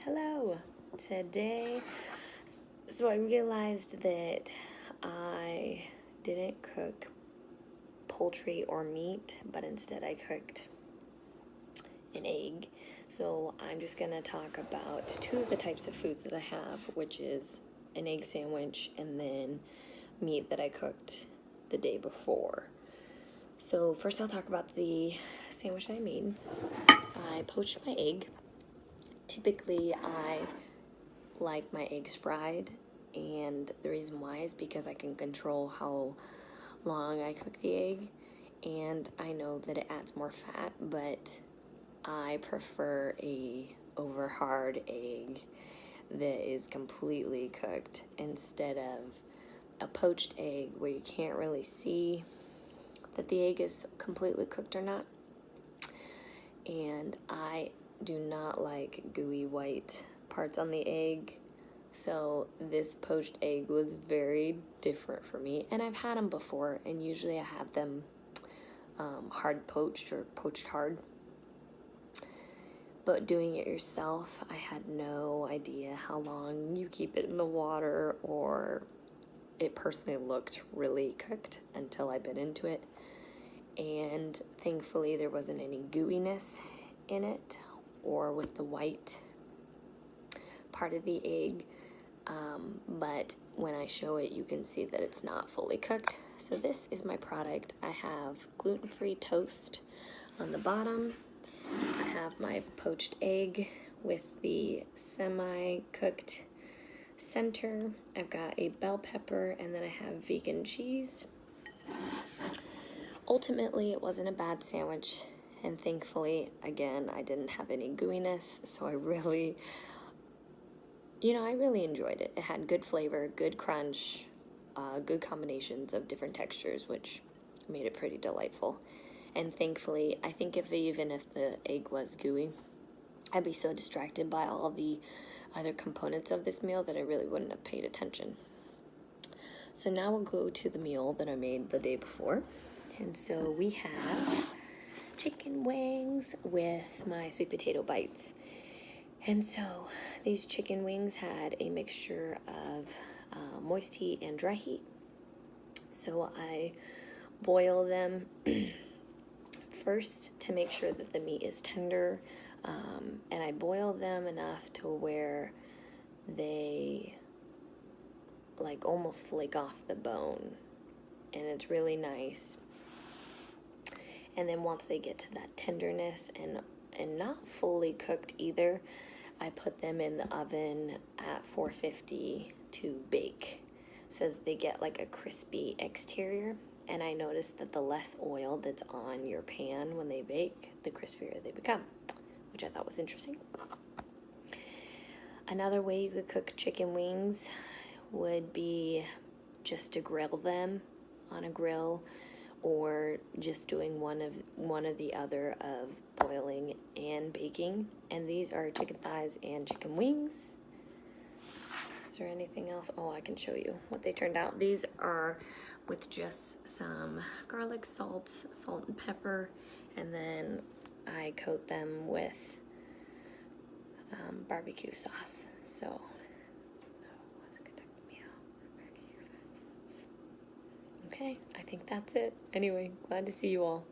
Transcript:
Hello. Today, so I realized that I didn't cook poultry or meat, but instead I cooked an egg. So I'm just going to talk about two of the types of foods that I have, which is an egg sandwich and then meat that I cooked the day before. So first I'll talk about the sandwich that I made. I poached my egg. Typically I like my eggs fried, and the reason why is because I can control how long I cook the egg, and I know that it adds more fat, but I prefer a over hard egg that is completely cooked instead of a poached egg where you can't really see that the egg is completely cooked or not. And I do not like gooey white parts on the egg, so this poached egg was very different for me. And I've had them before, and usually I have them hard poached or poached hard. But doing it yourself, I had no idea how long you keep it in the water, or it personally looked really cooked until I bit into it. And thankfully there wasn't any gooiness in it or with the white part of the egg, but when I show it you can see that it's not fully cooked. So this is my product. I have gluten-free toast on the bottom. I have my poached egg with the semi-cooked center. I've got a bell pepper, and then I have vegan cheese. Ultimately, it wasn't a bad sandwich, and thankfully, again, I didn't have any gooiness, so I really enjoyed it. It had good flavor, good crunch, good combinations of different textures, which made it pretty delightful. And thankfully, I think even if the egg was gooey, I'd be so distracted by all the other components of this meal that I really wouldn't have paid attention. So now we'll go to the meal that I made the day before. And so we have chicken wings with my sweet potato bites. And so these chicken wings had a mixture of moist heat and dry heat. So I boil them first to make sure that the meat is tender, and I boil them enough to where they like almost flake off the bone, and it's really nice. And then once they get to that tenderness and not fully cooked either, I put them in the oven at 450 to bake so that they get like a crispy exterior. And I noticed that the less oil that's on your pan when they bake, the crispier they become, which I thought was interesting. Another way you could cook chicken wings would be just to grill them on a grill, or just doing one of the other of boiling and baking. And these are chicken thighs and chicken wings. Is there anything else? Oh, I can show you what they turned out. These are with just some garlic, salt and pepper, and then I coat them with barbecue sauce. So okay, I think that's it. Anyway, glad to see you all.